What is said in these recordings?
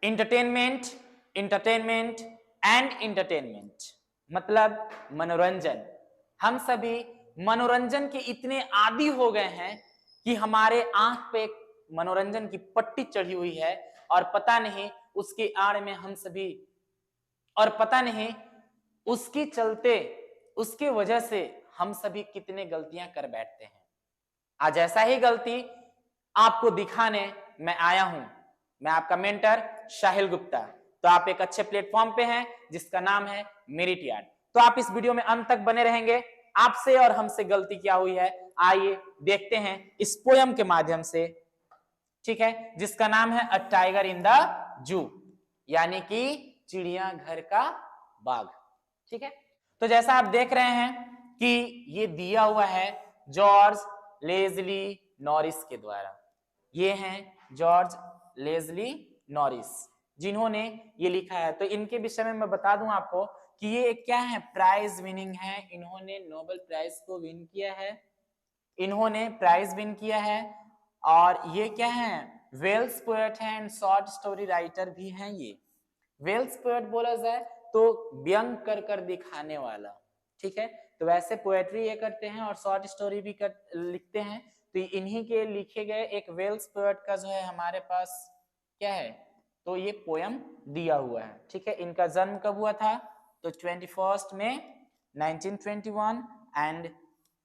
Entertainment, entertainment and entertainment मतलब मनोरंजन। हम सभी मनोरंजन के इतने आदी हो गए हैं कि हमारे आंख पे मनोरंजन की पट्टी चढ़ी हुई है और पता नहीं उसकी आड़ में हम सभी, और पता नहीं उसकी चलते, उसके वजह से हम सभी कितने गलतियां कर बैठते हैं। आज ऐसा ही गलती आपको दिखाने मैं आया हूं। मैं आपका मेंटर शाहिल गुप्ता। तो आप एक अच्छे प्लेटफॉर्म पे हैं जिसका नाम है मेरिट यार्ड। तो आप इस वीडियो में अंत तक बने रहेंगे। आपसे और हमसे गलती क्या हुई है, आइए देखते हैं इस पोयम के माध्यम से, ठीक है, जिसका नाम है अ टाइगर इन द जू, यानी कि चिड़ियाघर का बाघ। ठीक है, तो जैसा आप देख रहे हैं कि ये दिया हुआ है जॉर्ज लेजली नॉरिस के द्वारा। ये हैं जॉर्ज लेजली नॉरिस जिन्होंने ये लिखा है। तो इनके विषय में मैं बता दूं आपको कि ये क्या है, प्राइज विनिंग है। इन्होंने नोबेल प्राइज को विन किया है, इन्होंने प्राइज विन किया है। और ये क्या है, वेल्स पोएट है एंड शॉर्ट स्टोरी राइटर भी हैं। ये वेल्स पोएट बोला जाए तो व्यंग कर कर दिखाने वाला, ठीक है। तो वैसे पोएट्री ये करते हैं और शॉर्ट स्टोरी भी लिखते हैं। तो इन्हीं के लिखे गए एक वेल्स पोएट का जो है हमारे पास क्या है, तो ये पोयम दिया हुआ है, ठीक है। इनका जन्म कब हुआ था, तो 21 मई 1921 एंड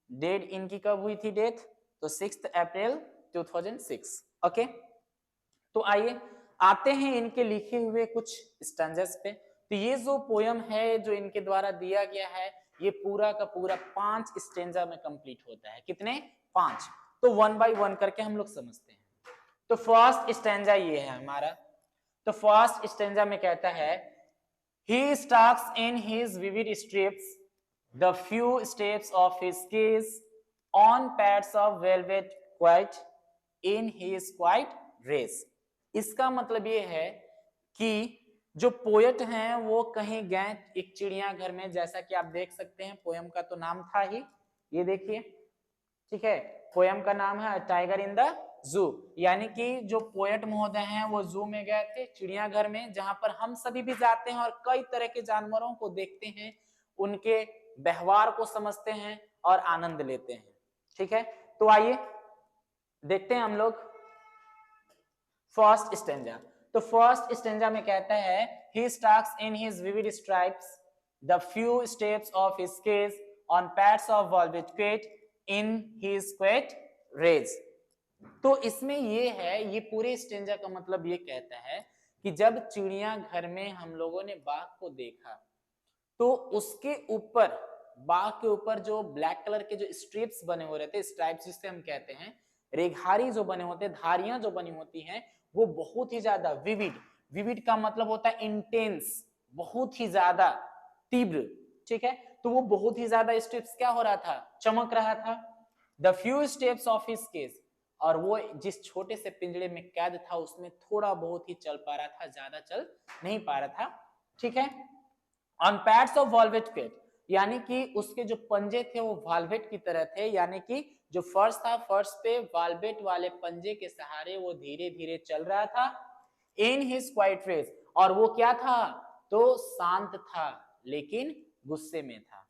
डेट इनकी कब हुई थी डेथ, तो 6 अप्रैल 2006। ओके, तो आइए आते हैं इनके लिखे हुए कुछ स्टैंजर्स पे। तो ये जो पोयम है जो इनके द्वारा दिया गया है, ये पूरा का पूरा 5 स्टेंजा में कंप्लीट होता है। कितने, 5। तो 1 बाय 1 करके हम लोग समझते हैं। तो फर्स्ट स्टेंजा ये है हमारा। तो फर्स्ट स्टेंजा में कहता है, he stalks in his vivid strips the few steps of his keys on pads of velvet quiet in his quiet race। इसका मतलब ये है कि जो पोएट हैं वो कहीं गए एक चिड़ियाघर में, जैसा कि आप देख सकते हैं पोयम का तो नाम था ही, ये देखिए, ठीक है। पोयम का नाम है टाइगर इन द जू, यानी कि जो पोएट महोदय हैं वो जू में गए थे, चिड़ियाघर में, जहां पर हम सभी भी जाते हैं और कई तरह के जानवरों को देखते हैं, उनके व्यवहार को समझते हैं और आनंद लेते हैं, ठीक है। तो आइए देखते हैं हम लोग फर्स्ट स्टेंजा। तो फर्स्ट स्टेंजा में कहता है, he stalks in his vivid stripes the few steps of his case on pads of velvet quiet in his quiet race। तो इसमें ये है, ये पूरे स्टेंजा का मतलब ये कहता है कि जब चिड़ियाघर में हम लोगों ने बाघ को देखा तो उसके ऊपर, बाघ के ऊपर जो ब्लैक कलर के जो स्ट्रिप्स बने हो रहे थे, स्ट्राइप्स जिससे हम कहते हैं, रेखारी जो बने होते, धारियां जो बनी होती हैं, वो बहुत ही ज्यादा विविड, विविड का मतलब होता है इंटेंस, बहुत ही ज्यादा तीव्र, ठीक है। तो वो बहुत ही ज्यादा स्ट्रिप्स क्या हो रहा था, चमक रहा था। The few steps of his case, और वो जिस छोटे से पिंजरे में कैद था उसमें थोड़ा बहुत ही चल पा रहा था, ज्यादा चल नहीं पा रहा था, ठीक है। ऑन पैड्स ऑफ वॉल्वेट क्वेट, यानी कि उसके जो पंजे थे वो वाल्वेट की तरह थे, यानी कि जो फर्श था, फर्श पे वाल्वेट वाले पंजे के सहारे वो धीरे धीरे चल रहा था। इन हिज क्वाइट रेस, और वो क्या था, तो शांत था लेकिन गुस्से में था,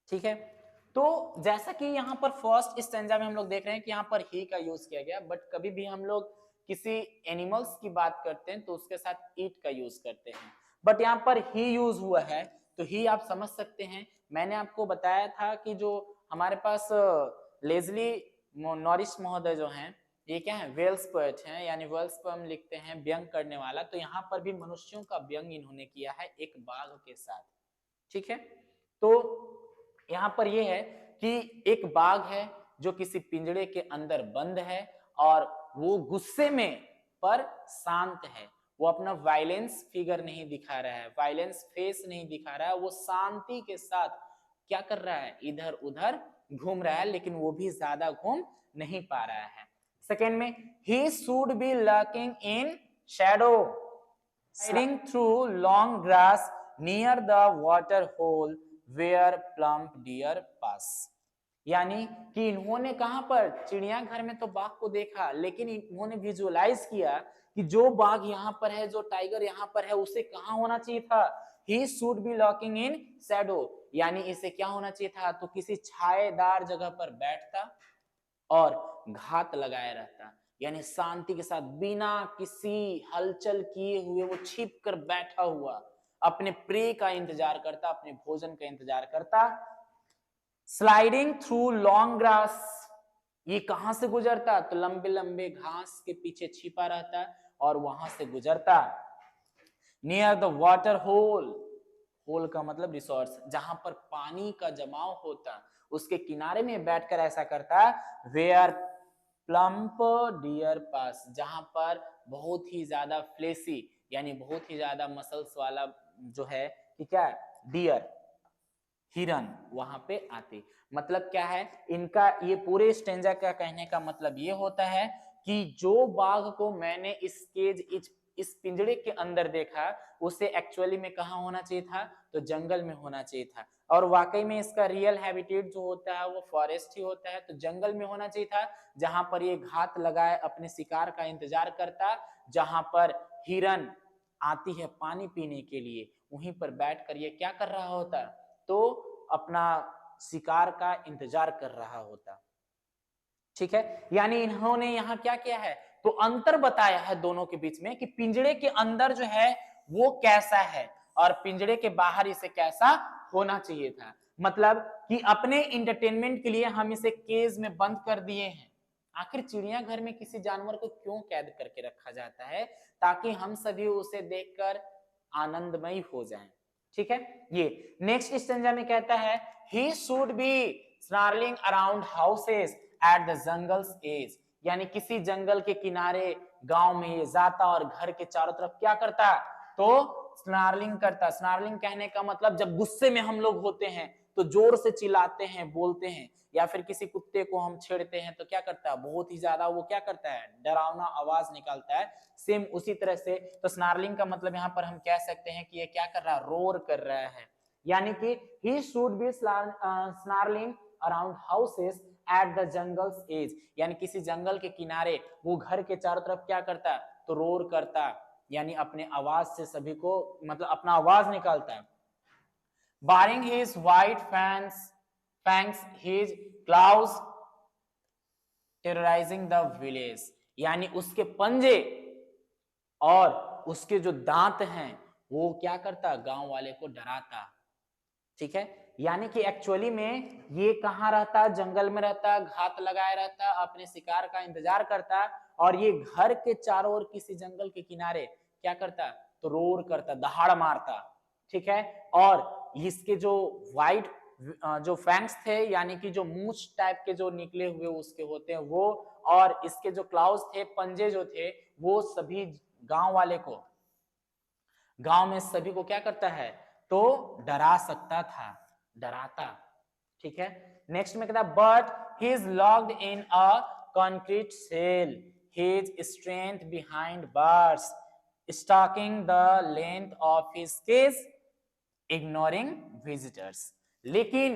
ठीक है। तो जैसा कि यहाँ पर फर्स्ट स्टैंजा में हम लोग देख रहे हैं कि यहाँ पर ही का यूज किया गया, बट कभी भी हम लोग किसी एनिमल्स की बात करते हैं तो उसके साथ इट का यूज करते हैं, बट यहाँ पर ही यूज हुआ है तो ही आप समझ सकते हैं। मैंने आपको बताया था कि जो हमारे पास लेजली नॉरिस महोदय जो हैं, ये क्या है, वेल्स पोएट हैं, यानी वेल्स पोएम लिखते हैं, व्यंग करने वाला। तो यहाँ पर भी मनुष्यों का व्यंग इन्होंने किया है एक बाघ के साथ, ठीक है। तो यहाँ पर यह है कि एक बाघ है जो किसी पिंजरे के अंदर बंद है और वो गुस्से में पर शांत है, वो अपना वायलेंस फिगर नहीं दिखा रहा है, वायलेंस फेस नहीं दिखा रहा है, वो शांति के साथ क्या कर रहा है, इधर उधर घूम रहा है, लेकिन वो भी ज्यादा घूम नहीं पा रहा है। सेकेंड में, he should be lurking in shadow sliding through long grass near the water hole where plump deer pass। यानी कि इन्होंने कहां पर, चिड़ियाघर में तो बाघ को देखा, लेकिन इन्होंने विजुअलाइज किया कि जो बाघ यहाँ पर है, जो टाइगर यहाँ पर है, उसे कहाँ होना चाहिए था? He should be lurking in shadow, यानी इसे क्या होना चाहिए था? तो किसी छायेदार जगह पर बैठता और घात लगाए रहता, यानी शांति के साथ बिना किसी हलचल किए हुए वो छिप कर बैठा हुआ अपने प्रे का इंतजार करता, अपने भोजन का इंतजार करता। स्लाइडिंग थ्रू लॉन्ग ग्रास, ये कहां से गुजरता? तो लंबे लंबे घास के पीछे छिपा रहता और वहां से गुजरता। Near the water hole, hole का मतलब रिसोर्स, जहां पर पानी का जमाव होता, उसके किनारे में बैठकर ऐसा करता। वेयर प्लम्प डियर पास, जहां पर बहुत ही ज्यादा फ्लेसी, यानी बहुत ही ज्यादा मसल्स वाला जो है कि क्या है, डियर, हिरन वहां पे आते। मतलब क्या है इनका, ये पूरे स्टेंजा का कहने का मतलब ये होता है कि जो बाघ को मैंने इस केज, इस पिंजड़े के अंदर देखा, उसे एक्चुअली में कहाँ होना चाहिए था? तो जंगल में होना चाहिए था। और वाकई में इसका रियल हैबिटेट जो होता है वो फॉरेस्ट ही होता है, तो जंगल में होना चाहिए था, जहां पर ये घात लगाए अपने शिकार का इंतजार करता, जहां पर हिरन आती है पानी पीने के लिए, वहीं पर बैठकर ये क्या कर रहा होता? तो अपना शिकार का इंतजार कर रहा होता। ठीक है, यानी इन्होंने यहाँ क्या किया है? तो अंतर बताया है दोनों के बीच में कि पिंजड़े के अंदर जो है वो कैसा है और पिंजड़े के बाहर इसे कैसा होना चाहिए था। मतलब कि अपने इंटरटेनमेंट के लिए हम इसे केज में बंद कर दिए हैं। आखिर चिड़ियाघर में किसी जानवर को क्यों कैद करके रखा जाता है? ताकि हम सभी उसे देखकर आनंदमयी हो जाएं। ठीक है, ये नेक्स्ट स्टेंजा में कहता है ही should be snarling around houses at the jungle's edge, यानी किसी जंगल के किनारे गांव में ये जाता और घर के चारों तरफ क्या करता? तो स्नार्लिंग करता। स्नार्लिंग कहने का मतलब जब गुस्से में हम लोग होते हैं तो जोर से चिल्लाते हैं, बोलते हैं, या फिर किसी कुत्ते को हम छेड़ते हैं तो क्या करता है? बहुत ही ज्यादा वो क्या करता है? डरावना आवाज निकालता है। सेम उसी तरह से तो स्नार्लिंग का मतलब यहाँ पर हम कह सकते हैं कि ये क्या कर रहा है? रोर कर रहा है। यानी कि he should be snarling around houses at the jungle's edge, यानी किसी जंगल के किनारे वो घर के चारों तरफ क्या करता? तो रोर करता, यानी अपने आवाज से सभी को, मतलब अपना आवाज निकालता है। Baring his white fangs his claws terrorising the village, यानी उसके पंजे और उसके जो दांत हैं वो क्या करता? गांव वाले को डराता। ठीक है, यानी कि एक्चुअली में ये कहाँ रहता? जंगल में रहता, घात लगाए रहता, अपने शिकार का इंतजार करता, और ये घर के चारों ओर किसी जंगल के किनारे क्या करता? तो रोर करता, दहाड़ मारता। ठीक है, और इसके जो वाइट जो फैंक्स थे, यानी कि जो मूछ टाइप के जो निकले हुए उसके होते हैं वो, और इसके जो क्लाउज थे, पंजे जो थे, वो सभी गांव वाले को, गांव में सभी को क्या करता है? तो डरा सकता था, डराता। ठीक है, नेक्स्ट में कहता but he is locked in a concrete cell, his strength behind bars stalking the length of his cage ignoring visitors. लेकिन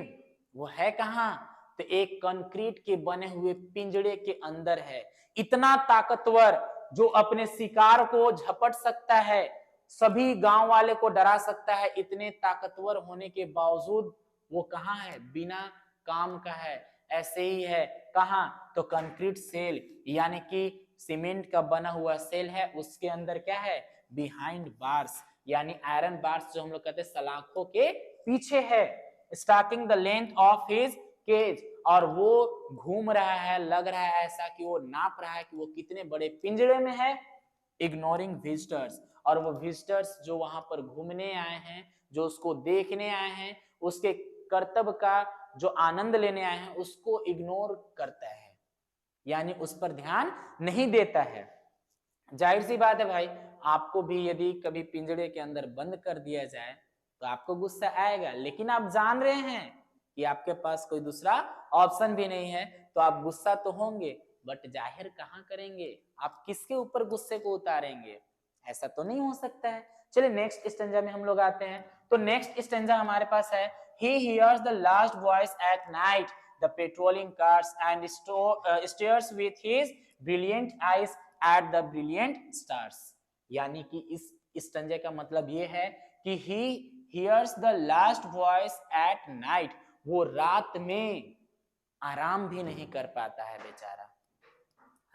वो है कहां? तो एक कंक्रीट के बने हुए पिंजड़े के अंदर है, इतना ताकतवर जो अपने शिकार को झपट सकता है, सभी गांव वाले को डरा सकता है। इतने ताकतवर होने के बावजूद वो कहां है? बिना काम का है, ऐसे ही है। कहां? तो कंक्रीट सेल, यानी कि सीमेंट का बना हुआ सेल है, उसके अंदर क्या है? बिहाइंड बार्स, यानी आयरन बार्स जो हम लोग कहते हैं सलाखों के पीछे है। Starting the length of his cage, और वो घूम रहा है, लग रहा है ऐसा कि वो नाप रहा है कि वो कितने बड़े पिंजड़े में है। इग्नोरिंग विजिटर्स, और वो विजिटर्स जो वहां पर घूमने आए हैं, जो उसको देखने आए हैं, उसके कर्तव्य का जो आनंद लेने आए हैं, उसको इग्नोर करता है, यानी उस पर ध्यान नहीं देता है। जाहिर सी बात है भाई, आपको भी यदि कभी पिंजड़े के अंदर बंद कर दिया जाए तो आपको गुस्सा आएगा, लेकिन आप जान रहे हैं कि आपके पास कोई दूसरा ऑप्शन भी नहीं है, तो आप गुस्सा तो होंगे, बट जाहिर कहां करेंगे? आप किसके ऊपर गुस्से को उतारेंगे? ऐसा तो नहीं हो सकता है। चलिए नेक्स्ट स्टेंजा में हम लोग आते हैं। तो नेक्स्ट स्टेंजा हमारे पास है he hears the last voice at night the patrolling cars and stares with his brilliant eyes at the brilliant stars, यानी कि इस स्टंजे का मतलब ये है कि he hears the last voice at night, वो रात में आराम भी नहीं कर पाता है बेचारा,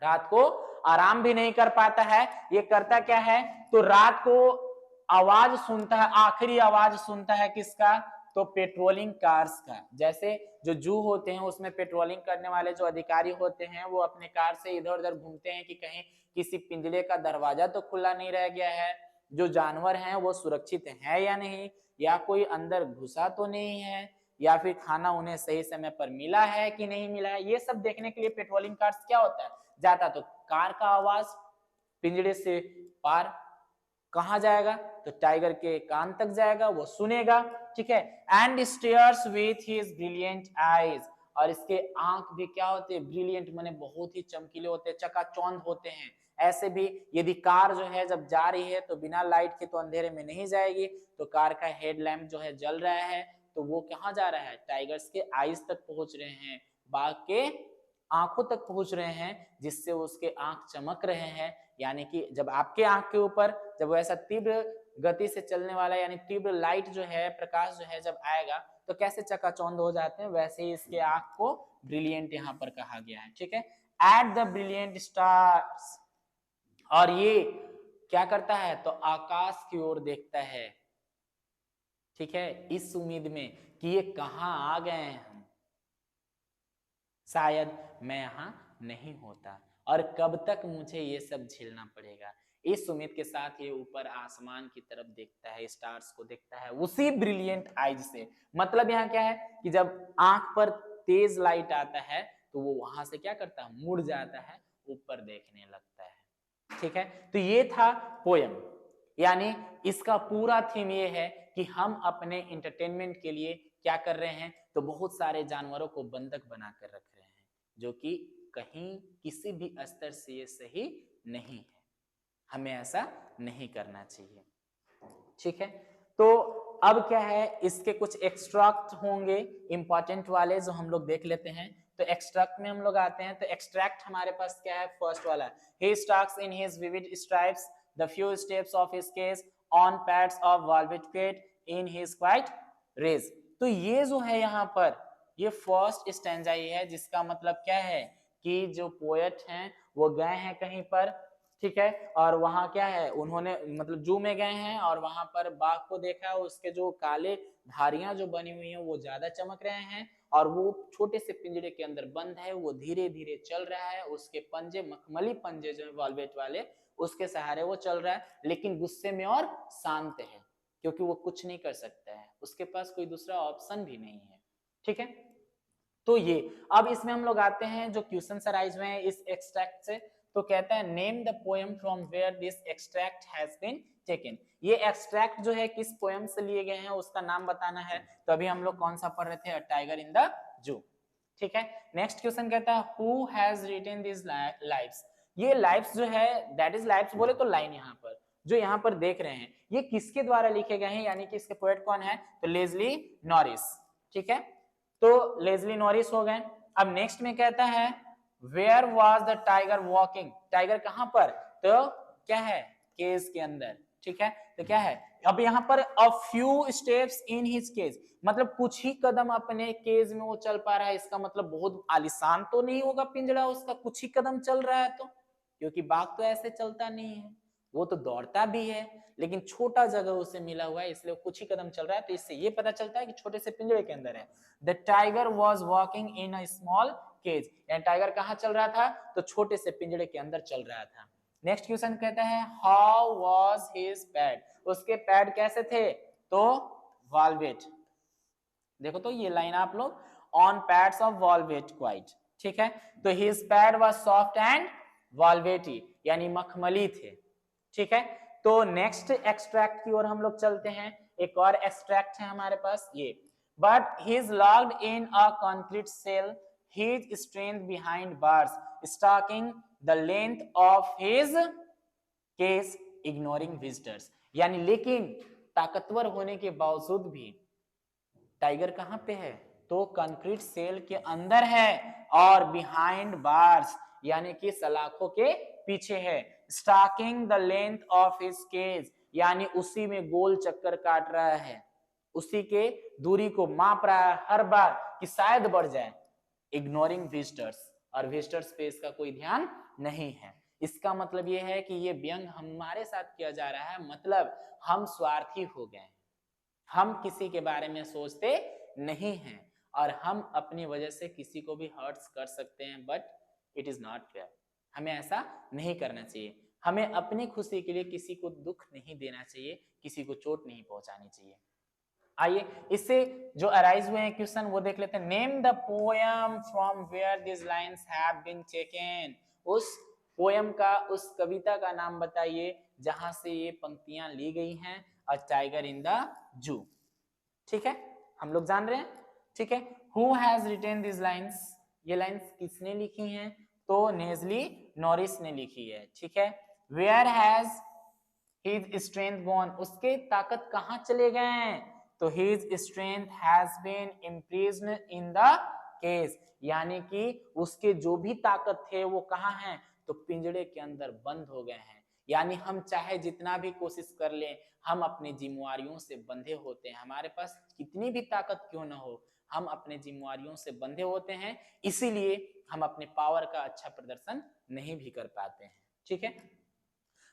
रात को आराम भी नहीं कर पाता है। ये करता क्या है, तो रात को आवाज सुनता है, आखिरी आवाज सुनता है किसका, तो पेट्रोलिंग कार्स का। जैसे जो जू होते हैं उसमें पेट्रोलिंग करने वाले जो अधिकारी होते हैं वो अपने कार से इधर उधर घूमते हैं कि कहीं किसी पिंजरे का दरवाजा तो खुला नहीं रह गया है, जो जानवर हैं वो सुरक्षित है या नहीं, या कोई अंदर घुसा तो नहीं है, या फिर खाना उन्हें सही समय पर मिला है कि नहीं मिला है। ये सब देखने के लिए पेट्रोलिंग कार्स क्या होता है, जाता तो कार का आवाज पिंजरे से पार कहां जाएगा, तो टाइगर के कान तक जाएगा, वो सुनेगा, ठीक है। And stairs with his brilliant eyes, और इसके आंख भी क्या होते हैं, ब्रिलियंट माने बहुत ही चमकीले होते हैं, चकाचौंध होते हैं। ऐसे भी यदि कार जो है जब जा रही है तो बिना लाइट के तो अंधेरे में नहीं जाएगी, तो कार का हेडलैम्प जो है जल रहा है तो वो कहां जा रहा है, टाइगर्स के आईज तक पहुंच रहे हैं, बाघ के आंखों तक पहुंच रहे हैं, जिससे उसके आंख चमक रहे हैं। यानी कि जब आपके आंख के ऊपर जब वैसा तीव्र गति से चलने वाला यानी तीव्र लाइट जो है, प्रकाश जो है जब आएगा तो कैसे चकाचौंध हो जाते हैं, वैसे ही इसके आंख को ब्रिलियंट यहाँ पर कहा गया है, ठीक है। एट द ब्रिलियंट स्टार्स, और ये क्या करता है, तो आकाश की ओर देखता है, ठीक है, इस उम्मीद में कि ये कहां आ गए हैं, हम शायद मैं यहां नहीं होता और कब तक मुझे ये सब झेलना पड़ेगा। इस उम्मीद के साथ ये ऊपर आसमान की तरफ देखता है, स्टार्स को देखता है उसी ब्रिलियंट आइज से। मतलब यहाँ क्या है कि जब आंख पर तेज लाइट आता है तो वो वहां से क्या करता है, मुड़ जाता है, ऊपर देखने लगता है, ठीक है। तो ये था पोयम, यानी इसका पूरा थीम ये है कि हम अपने एंटरटेनमेंट के लिए क्या कर रहे हैं, तो बहुत सारे जानवरों को बंधक बनाकर रख रहे हैं, जो कि कहीं किसी भी स्तर से ये सही नहीं है, हमें ऐसा नहीं करना चाहिए, ठीक है। तो अब क्या है, इसके कुछ एक्सट्रैक्ट होंगे इंपॉर्टेंट वाले जो हम लोग देख लेते हैं। तो एक्सट्रैक्ट में हम लोग आते हैं, तो एक्सट्रैक्ट हमारे पास क्या है, फर्स्ट वाला, he stalks in his vivid stripes the few steps of his case on pads of velvet coat in his quiet rays। तो ये जो है यहाँ पर ये फर्स्ट स्टैंजा ये है, जिसका मतलब क्या है कि जो पोएट हैं वो गए हैं कहीं पर, ठीक है, और वहां क्या है, उन्होंने मतलब जू में गए हैं और वहां पर बाघ को देखा, उसके जो काले धारियां जो बनी हुई हैं वो ज्यादा चमक रहे हैं, और वो छोटे से पिंजरे के अंदर बंद है, वो धीरे धीरे चल रहा है, उसके पंजे मखमली पंजे जो है वॉल्वेट वाले, उसके सहारे वो चल रहा है, लेकिन गुस्से में और शांत है, क्योंकि वो कुछ नहीं कर सकता है, उसके पास कोई दूसरा ऑप्शन भी नहीं है, ठीक है। तो ये अब इसमें हम लोग आते हैं जो क्वेश्चन अराइज हुए हैं इस एक्सट्रैक्ट से। तो कहता है name the poem from where this extract has been taken. ये एक्सट्रैक्ट जो है किस पोएम से लिए गए हैं उसका नाम बताना है। तो अभी हम लोग कौन सा पढ़ रहे थे, अ टाइगर इन द जू, ठीक है। नेक्स्ट क्वेश्चन कहता है who has written this lives. ये लाइव्स जो है दैट इज लाइव्स बोले तो लाइन यहाँ पर जो यहाँ पर देख रहे हैं ये किसके द्वारा लिखे गए हैं, यानी कि इसके पोएट कौन है, तो लेज़ली नॉरिस, ठीक है। तो लेज़ली नॉरिस हो गए। अब नेक्स्ट में कहता है where was the tiger walking, tiger कहां पर, तो क्या है, केज के अंदर, ठीक है। तो क्या है, अब यहाँ पर a few steps in his cage, मतलब कुछ ही कदम अपने केज में वो चल पा रहा है, इसका मतलब बहुत आलिशान तो नहीं होगा पिंजरा उसका, कुछ ही कदम चल रहा है, तो क्योंकि बाघ तो ऐसे चलता नहीं है, वो तो दौड़ता भी है, लेकिन छोटा जगह उसे मिला हुआ है इसलिए कुछ ही कदम चल रहा है, तो इससे ये पता चलता है कि छोटे से पिंजरे के अंदर है। The tiger was walking in a small cage, यानी टाइगर कहाँ चल रहा था, तो छोटे से पिंजरे के अंदर चल रहा था। नेक्स्ट क्वेश्चन कहता है हाउ वॉज हिज पैड, उसके पैड कैसे थे, तो वॉल्वेट, देखो तो ये लाइन आप लोग on pads of velvet quiet, ठीक है। तो his pad was soft and velvety, यानी मखमली थे, ठीक है। तो नेक्स्ट एक्सट्रैक्ट की ओर हम लोग चलते हैं, एक और एक्सट्रैक्ट है हमारे पास ये, but he is locked in a concrete cell, his strength behind bars stalking the length of his case ignoring visitors, यानी लेकिन ताकतवर होने के बावजूद भी टाइगर कहां पे है, तो कंक्रीट सेल के अंदर है और बिहाइंड बार्स यानी कि सलाखों के पीछे है। Stalking the length of his cage, यानी उसी में गोल चक्कर काट रहा है, उसी के दूरी को माप रहा है हर बार कि शायद बढ़ जाए। इग्नोरिंग विजिटर्स, और विजिटर्स पे इसका कोई ध्यान नहीं है। इसका मतलब ये है कि ये व्यंग हमारे साथ किया जा रहा है, मतलब हम स्वार्थी हो गए हैं, हम किसी के बारे में सोचते नहीं हैं और हम अपनी वजह से किसी को भी हर्ट्स कर सकते हैं, but it is not fair. हमें ऐसा नहीं करना चाहिए। हमें अपनी खुशी के लिए किसी को दुख नहीं देना चाहिए, किसी को चोट नहीं पहुंचानी चाहिए। आइए इससे जो अराइज हुए हैं क्वेश्चन वो देख लेते हैं। Name the poem from where this lines have been taken. उस पोएम का, उस कविता का नाम बताइए जहां से ये पंक्तियां ली गई हैं। अ टाइगर इन द जू, ठीक है, हम लोग जान रहे हैं, ठीक है। Who has retain this lines, ये लाइंस किसने लिखी हैं? तो नेस्ली नॉरिस ने लिखी है, ठीक है। Where has his strength gone, उसके ताकत कहां चले गए? तो his strength has been imprisoned in the cage, यानी कि उसके जो भी ताकत थे वो कहां हैं? तो पिंजड़े के अंदर बंद हो गए हैं। यानी हम चाहे जितना भी कोशिश कर लें, हम अपनी जिम्मेवारियों से बंधे होते हैं। हमारे पास कितनी भी ताकत क्यों ना हो, हम अपने जिम्मेवारियों से बंधे होते हैं, इसीलिए हम अपने पावर का अच्छा प्रदर्शन नहीं भी कर पाते हैं, ठीक है।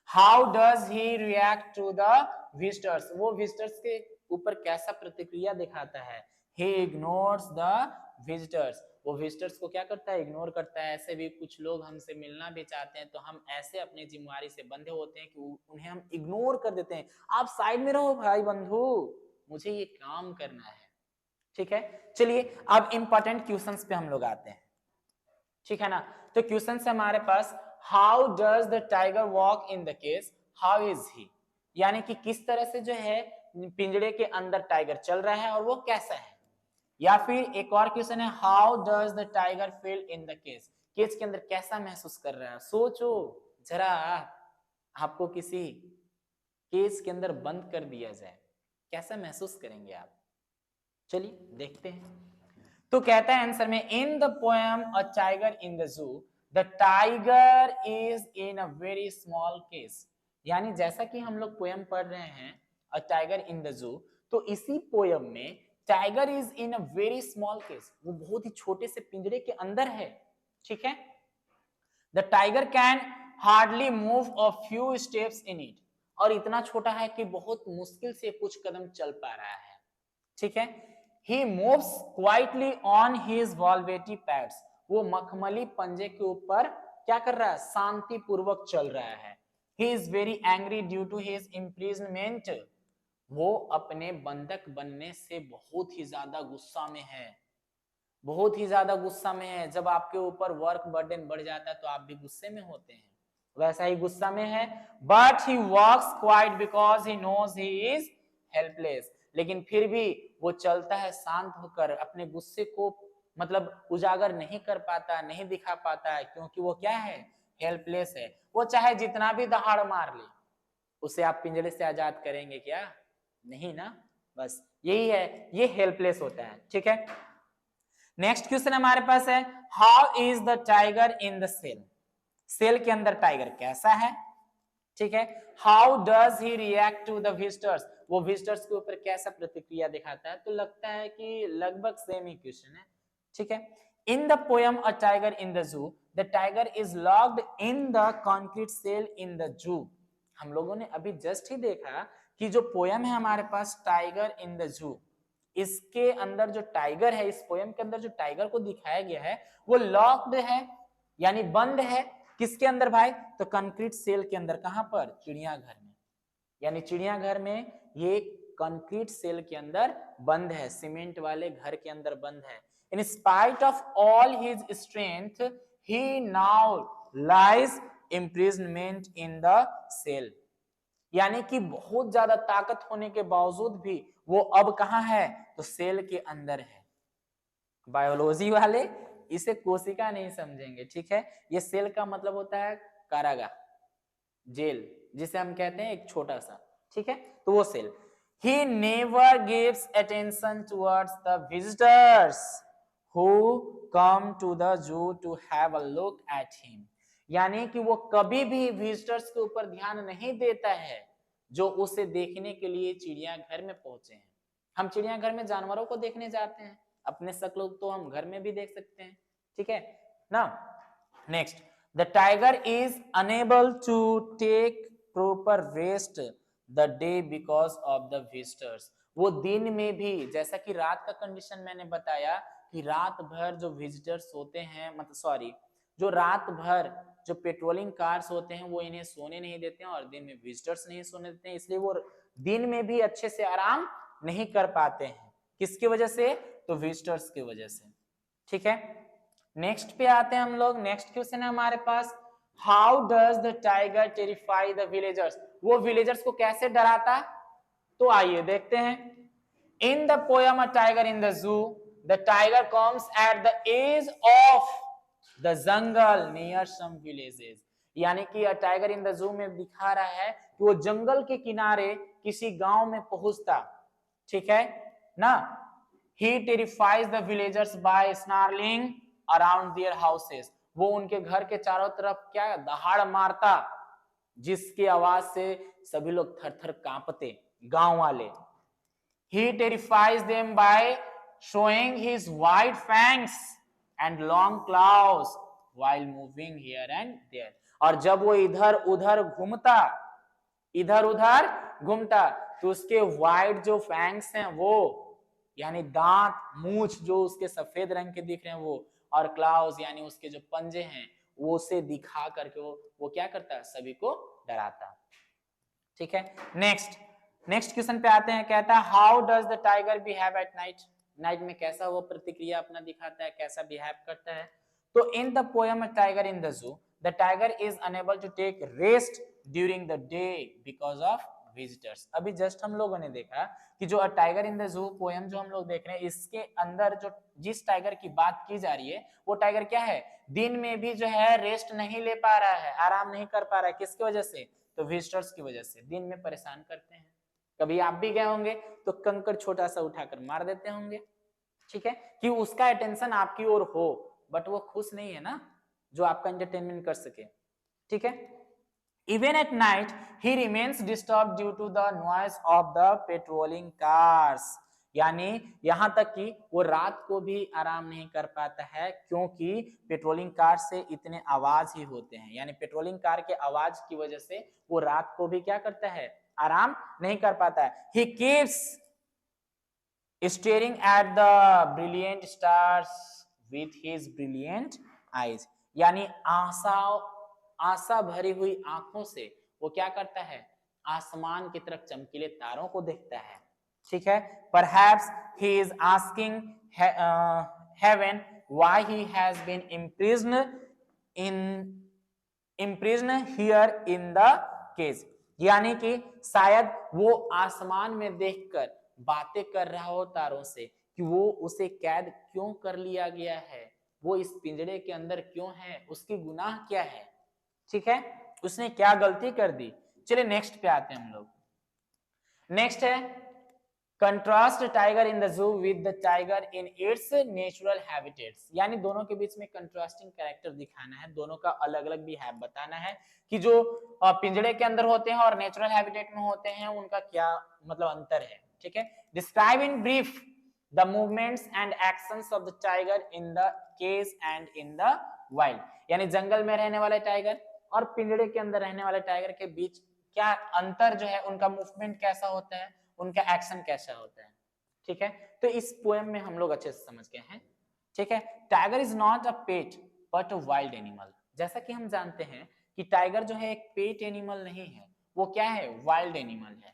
How does he react to the visitors, वो विजिटर्स के ऊपर कैसा प्रतिक्रिया दिखाता है? ही इग्नोर्स द विजिटर्स, वो विजिटर्स को क्या करता है? इग्नोर करता है। ऐसे भी कुछ लोग हमसे मिलना भी चाहते हैं तो हम ऐसे अपनी जिम्मेवारी से बंधे होते हैं कि उन्हें हम इग्नोर कर देते हैं। आप साइड में रहो भाई बंधु, मुझे ये काम करना है, ठीक है। चलिए अब इंपॉर्टेंट क्वेश्चंस पे हम लोग आते हैं, ठीक है ना। तो क्वेश्चन है हमारे पास, how does the tiger walk in the cage, how is he, यानी कि किस तरह से जो है पिंजड़े के अंदर टाइगर चल रहा है और वो कैसा है। या फिर एक और क्वेश्चन है, how does the tiger feel in the cage, cage के अंदर कैसा महसूस कर रहा है। सोचो जरा, आपको किसी केज के अंदर बंद कर दिया जाए, कैसा महसूस करेंगे आप? चलिए देखते हैं। तो कहता है आंसर में, इन the poem a tiger in the zoo, the tiger is in a very small case, यानी जैसा कि हम लोग पोएम पढ़ रहे हैं अ टाइगर इन द जू, तो इसी पोएम में tiger is in a very small case, वो बहुत ही छोटे से पिंजरे के अंदर है, ठीक है। The tiger can hardly move a few steps in it, और इतना छोटा है कि बहुत मुश्किल से कुछ कदम चल पा रहा है, ठीक है। He moves quietly on his velvety pads, वो मखमली पंजे के ऊपर क्या कर रहा है? शांति पूर्वक चल रहा है। He is very angry due to his imprisonment, वो अपने बंधक बनने से बहुत ही ज्यादा गुस्सा में है, बहुत ही ज्यादा गुस्सा में है। जब आपके ऊपर वर्क बर्डन बढ़ जाता है तो आप भी गुस्से में होते हैं, वैसा ही गुस्सा में है। But he walks quiet because he knows he is helpless, लेकिन फिर भी वो चलता है शांत होकर, अपने गुस्से को मतलब उजागर नहीं कर पाता, नहीं दिखा पाता है, क्योंकि वो क्या है? हेल्पलेस है। वो चाहे जितना भी दहाड़ मार ले, उसे आप पिंजरे से आजाद करेंगे क्या? नहीं ना, बस यही है, ये हेल्पलेस होता है, ठीक है। नेक्स्ट क्वेश्चन हमारे पास है, how is the tiger in the cell, cell के अंदर टाइगर कैसा है, ठीक है। How does he react to the visitors, वो विजिटर्स के ऊपर कैसा प्रतिक्रिया दिखाता है। तो लगता है कि लगभग सेम ही क्वेश्चन है, ठीक है। In the poem a tiger in the zoo, the tiger is locked in the concrete cell in the zoo. हम लोगों ने अभी जस्ट ही देखा कि जो पोएम है हमारे पास टाइगर इन द जू, इसके अंदर जो टाइगर है, इस पोएम के अंदर जो टाइगर को दिखाया गया है वो लॉक्ड है, यानी बंद है। किसके अंदर भाई? तो कंक्रीट सेल के अंदर। कहां पर? चिड़ियाघर में, यानी चिड़ियाघर में ये कंक्रीट सेल के अंदर बंद है, सीमेंट वाले घर के अंदर बंद है। In spite of all his strength he now lies imprisonment in the cell, यानी कि बहुत ज्यादा ताकत होने के बावजूद भी वो अब कहां है? तो सेल के अंदर है। बायोलॉजी वाले इसे कोशिका नहीं समझेंगे, ठीक है। ये सेल का मतलब होता है कारागार, जेल, जिसे हम कहते हैं एक छोटा सा, ठीक है। तो वो cell. He never gives attention towards the visitors who come to the zoo to have a look at him, यानी कि वो कभी भी विजिटर्स के ऊपर ध्यान नहीं देता है जो उसे देखने के लिए चिड़ियाघर में पहुंचे हैं। हम चिड़ियाघर में जानवरों को देखने जाते हैं, अपने शक्ल तो हम घर में भी देख सकते हैं, ठीक है ना। Next, the tiger is unable to take proper rest the day because of the visitors. वो दिन में भी, जैसा कि रात का कंडीशन मैंने बताया कि रात भर जो विजिटर्स होते हैं, मतलब सॉरी, जो रात भर जो पेट्रोलिंग कार्स होते हैं वो इन्हें सोने नहीं देते हैं और दिन में विजिटर्स नहीं सोने देते हैं, इसलिए वो दिन में भी अच्छे से आराम नहीं कर पाते हैं। किसकी वजह से? तो विजिटर्स की वजह से, ठीक है। नेक्स्ट पे आते हैं हम लोग। नेक्स्ट क्वेश्चन है हमारे पास, how does the tiger terrify the villagers. वो विलेजर्स को कैसे डराता? तो आइए देखते हैं। In the poem a tiger in the zoo, the tiger comes at the edge of the jungle near some villages. यानी कि अ टाइगर इन द जू में दिखा रहा है कि वो जंगल के किनारे किसी गांव में पहुंचता, ठीक है ना। He terrifies the villagers by snarling around their houses. वो उनके घर के चारों तरफ क्या दहाड़ मारता, जिसकी आवाज से सभी लोग थर थर कांपते, गांव वाले। He terrifies them by showing his white fangs and long claws while moving here and there. और जब वो इधर उधर घूमता, इधर उधर घूमता, तो उसके व्हाइट जो फैंग्स हैं वो, यानी दांत मूछ जो उसके सफेद रंग के दिख रहे हैं वो, और क्लाउज यानी उसके जो पंजे हैं वो उसे दिखा करके वो क्या करता है? सभी को डराता, ठीक है। नेक्स्ट क्वेश्चन पे आते हैं। कहता है how does the tiger behave at night. Night में कैसा वो प्रतिक्रिया अपना दिखाता है, कैसा बिहेव करता है? तो in the poem tiger in the zoo, the tiger is unable to take rest during the day because of visitors. अभी जस्ट हम लोगों ने देखा कि जो a tiger in the zoo poem जो हम लोग देख रहे हैं, इसके अंदर जो जिस टाइगर की बात की जा रही है वो टाइगर क्या है? दिन में भी जो है रेस्ट नहीं ले पा रहा है, आराम नहीं कर पा रहा है। किसकी वजह से? तो विजिटर्स की वजह से। दिन में परेशान करते हैं, कभी आप भी गए होंगे तो कंकड़ छोटा सा उठाकर मार देते होंगे, ठीक है, कि उसका अटेंशन आपकी ओर हो, बट वो खुश नहीं है ना जो आपका एंटरटेनमेंट कर सके, ठीक है। Even at night, he remains disturbed due to the noise of the patrolling cars. यानी यहां तक कि वो रात को भी आराम नहीं कर पाता है, क्योंकि पेट्रोलिंग कार से इतने आवाज ही होते हैं। यानी पेट्रोलिंग कार के आवाज की वजह से वो रात को भी क्या करता है? आराम नहीं कर पाता है। He keeps staring at the brilliant stars with his brilliant eyes. यानी आशा भरी हुई आंखों से वो क्या करता है? आसमान की तरफ चमकीले तारों को देखता है, ठीक है। Perhaps he is asking heaven why he has been imprisoned here in the cage. यानी कि शायद वो आसमान में देखकर बातें कर रहा हो तारों से कि वो उसे कैद क्यों कर लिया गया है, वो इस पिंजरे के अंदर क्यों है, उसकी गुनाह क्या है, ठीक है, उसने क्या गलती कर दी। चलिए नेक्स्ट पे आते हैं हम लोग। नेक्स्ट है कंट्रास्ट टाइगर इन द जू with the tiger in its natural habitats. यानी दोनों के बीच में कंट्रास्टिंग कैरेक्टर दिखाना है, दोनों का अलग अलग बिहेव बताना है कि जो पिंजरे के अंदर होते हैं और नेचुरल हैबिटेट में होते हैं उनका क्या मतलब अंतर है, ठीक है। Describe in brief the movements and actions of the tiger in the cage and in the wild. यानी जंगल में रहने वाले टाइगर और पिंजरे के अंदर रहने वाले टाइगर के बीच क्या अंतर जो है, उनका मूवमेंट कैसा होता है, उनका एक्शन कैसा होता है, ठीक है। तो इस पोएम में हम लोग अच्छे से समझ गए हैं, ठीक है। Tiger is not a pet but a wild animal. जैसा कि हम जानते हैं कि टाइगर जो है एक पेट एनिमल नहीं है, वो क्या है? वाइल्ड एनिमल है,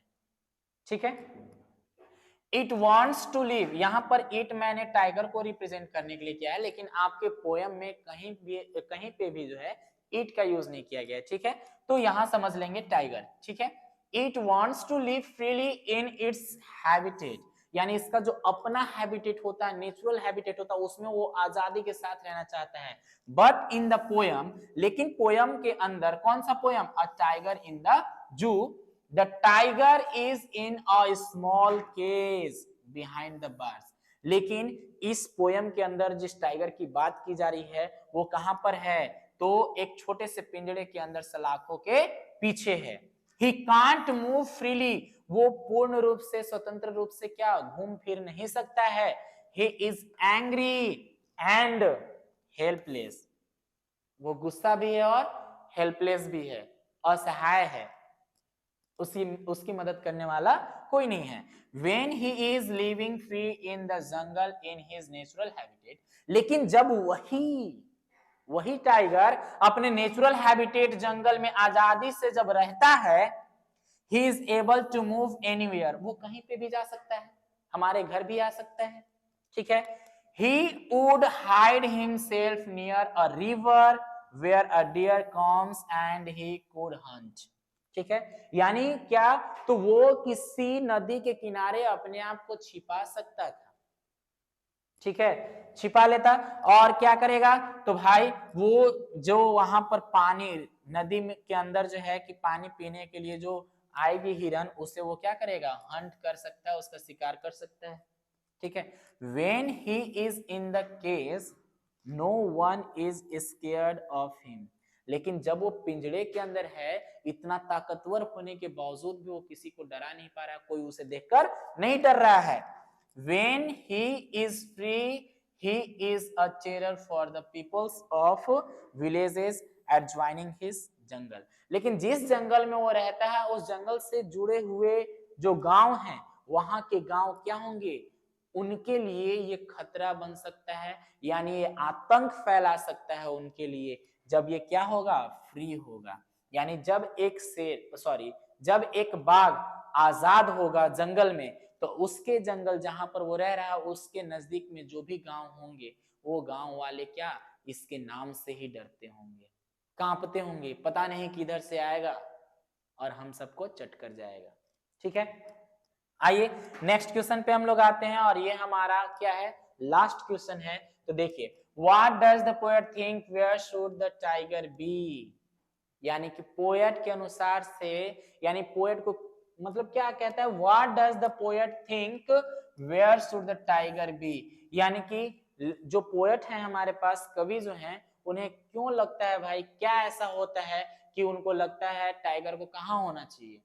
ठीक है। इट वॉन्ट्स टू लिव, यहां पर इट मैंने टाइगर को रिप्रेजेंट करने के लिए किया है, लेकिन आपके पोएम में कहीं पे भी जो है इट का यूज नहीं किया गया, ठीक है। तो यहां समझ लेंगे टाइगर, ठीक है। It wants to live freely in its habitat, यानी इसका जो अपना हैबिटेट होता है, नेचुरल हैबिटेट होता है, उसमें वो आजादी के साथ रहना चाहता है। बट इन द पोयम, लेकिन पोयम के अंदर, कौन सा poem? A tiger in the zoo, the tiger is in a small cage behind the bars. लेकिन इस पोयम के अंदर जिस टाइगर की बात की जा रही है वो कहां पर है? तो एक छोटे से पिंजड़े के अंदर सलाखों के पीछे है। He can't move freely, वो पूर्ण रूप से स्वतंत्र रूप से क्या घूम फिर नहीं सकता है। He is angry and helpless, वो गुस्सा भी है और हेल्पलेस भी है, असहाय है, उसकी मदद करने वाला कोई नहीं है। When he is living free in the jungle in his natural habitat, लेकिन जब वही टाइगर अपने नेचुरल हैबिटेट जंगल में आजादी से जब रहता है, he is able to move anywhere, वो कहीं पे भी जा सकता है, हमारे घर भी आ सकता है, ठीक है। He would hide himself near a river where a deer comes and he could hunt, ठीक है। यानी क्या, तो वो किसी नदी के किनारे अपने आप को छिपा सकता था, ठीक है, छिपा लेता। और क्या करेगा, तो भाई वो जो वहां पर पानी नदी में के अंदर जो है कि पानी पीने के लिए जो आएगी हिरन, उसे वो क्या करेगा, हंट कर सकता है, उसका शिकार कर सकता है, ठीक है। When he is in the cage, no one is scared of him, लेकिन जब वो पिंजड़े के अंदर है, इतना ताकतवर होने के बावजूद भी वो किसी को डरा नहीं पा रहा, कोई उसे देखकर नहीं डर रहा है। When he is free, he is a terror for the peoples of villages adjoining his jungle, लेकिन जिस जंगल में वो रहता है, उस जंगल से जुड़े हुए जो गांव हैं, वहां के गांव क्या होंगे, उनके लिए ये खतरा बन सकता है, यानी ये आतंक फैला सकता है उनके लिए, जब ये क्या होगा, फ्री होगा। यानी जब एक बाघ आजाद होगा जंगल में, तो उसके जंगल जहां पर वो रह रहा है, उसके नजदीक में जो भी गांव होंगे, वो गांव वाले क्या, इसके नाम से ही डरते होंगे, कांपते होंगे, पता नहीं किधर से आएगा और हम सबको चट कर जाएगा, ठीक है। आइए नेक्स्ट क्वेश्चन पे हम लोग आते हैं, और ये हमारा क्या है, लास्ट क्वेश्चन है। तो देखिए, what does the poet think where should the tiger be, यानी कि पोएट के अनुसार से, यानी पोएट को मतलब क्या कहता है, what does the poet think where should the tiger be, यानी कि जो पोएट है हमारे पास, कवि जो हैं, उन्हें क्यों लगता है भाई, क्या ऐसा होता है कि उनको लगता है टाइगर को कहाँ होना चाहिए,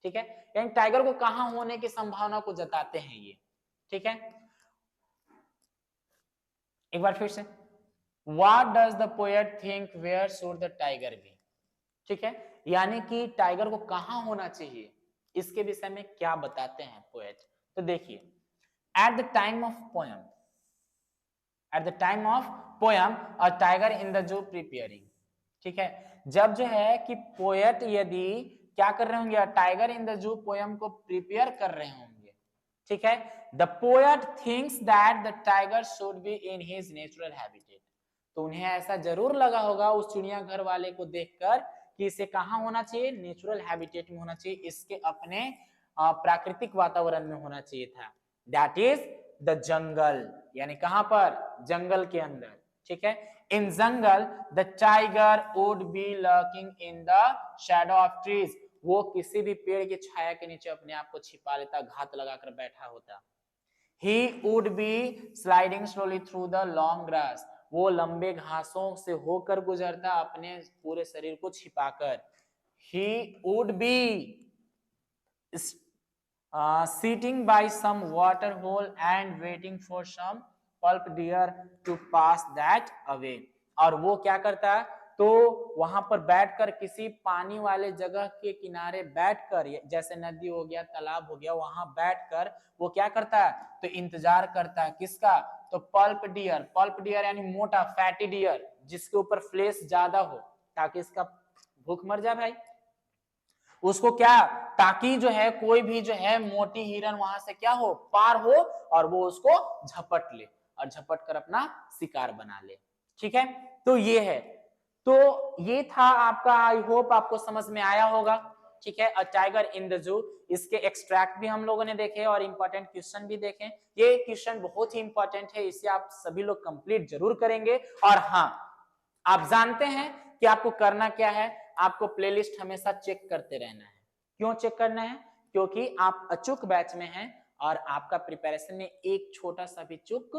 ठीक है, यानी टाइगर को कहां होने की संभावना को जताते हैं ये, ठीक है। एक बार फिर से, what does the poet think where should the tiger be, ठीक है, यानी कि टाइगर को कहां होना चाहिए, इसके विषय में क्या बताते हैं पोएट। तो देखिए, at the time of poem a tiger in the जू प्रिपेयरिंग, ठीक है, जब जो है कि पोएट यदि क्या कर रहे होंगे, टाइगर इन द जू पोयम को प्रिपेयर कर रहे होंगे, ठीक है। The poet thinks that the tiger should be in his natural habitat, तो उन्हें ऐसा जरूर लगा होगा उस चिड़ियाघर वाले को देखकर कि इसे कहाँ होना चाहिए, नेचुरल हैबिटेट में होना चाहिए, इसके अपने प्राकृतिक वातावरण में होना चाहिए था, दैट इज द जंगल, यानी कहां पर, जंगल के अंदर, ठीक है। In jungle the tiger would be lurking in the shadow of trees, वो किसी भी पेड़ की छाया के नीचे अपने आप को छिपा लेता, घात लगाकर बैठा होता। He would be sliding slowly through the long grass, वो लंबे घासों से होकर गुजरता अपने पूरे शरीर को छिपाकर। He would be sitting by some water hole and waiting for some pulp deer to pass that away, और वो क्या करता है, तो वहां पर बैठकर किसी पानी वाले जगह के किनारे बैठकर, जैसे नदी हो गया, तालाब हो गया, वहां बैठकर वो क्या करता है, तो इंतजार करता है किसका, तो पल्प डियर यानी मोटा फैटी डियर, जिसके ऊपर फ्लेश ज्यादा हो, ताकि इसका भूख मर जाए भाई, उसको क्या, ताकि जो है कोई भी जो है मोटी हिरन वहां से क्या हो, पार हो, और वो उसको झपट ले, और झपट कर अपना शिकार बना ले, ठीक है। तो ये है, तो ये था आपका, आई होप आपको समझ में आया होगा, ठीक है। अ टाइगर इन द जू, इसके एक्सट्रैक्ट भी हम लोगों ने देखे और इंपॉर्टेंट क्वेश्चन भी देखे। ये क्वेश्चन बहुत ही इंपॉर्टेंट है, इसे आप सभी लोग कंप्लीट जरूर करेंगे। और हाँ, आप जानते हैं कि आपको करना क्या है, आपको प्लेलिस्ट हमेशा चेक करते रहना है। क्यों चेक करना है, क्योंकि आप अचूक बैच में हैं और आपका प्रिपरेशन में एक छोटा सा भी चूक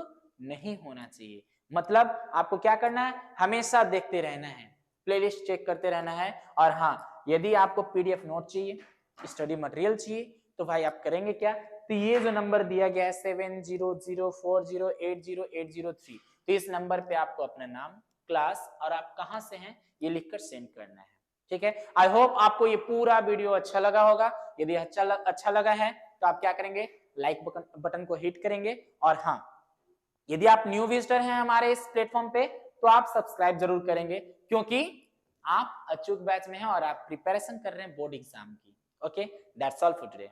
नहीं होना चाहिए। मतलब आपको क्या करना है, हमेशा देखते रहना है, प्लेलिस्ट चेक करते रहना है। और हाँ, यदि आपको पीडीएफ नोट चाहिए, स्टडी मटेरियल चाहिए, तो भाई आप करेंगे क्या, तो ये जो नंबर दिया गया है 7004080803, तो इस नंबर पे आपको अपना नाम, क्लास और आप कहां से हैं ये लिखकर सेंड करना है। ठीक है, आई होप आपको ये पूरा वीडियो अच्छा लगा होगा। यदि अच्छा लगा है तो आप क्या करेंगे, लाइक बटन को हिट करेंगे। और हाँ, यदि आप न्यू विजिटर हैं हमारे इस प्लेटफॉर्म पे तो आप सब्सक्राइब जरूर करेंगे, क्योंकि आप अचूक बैच में हैं और आप प्रिपरेशन कर रहे हैं बोर्ड एग्जाम की। Okay, that's all for today.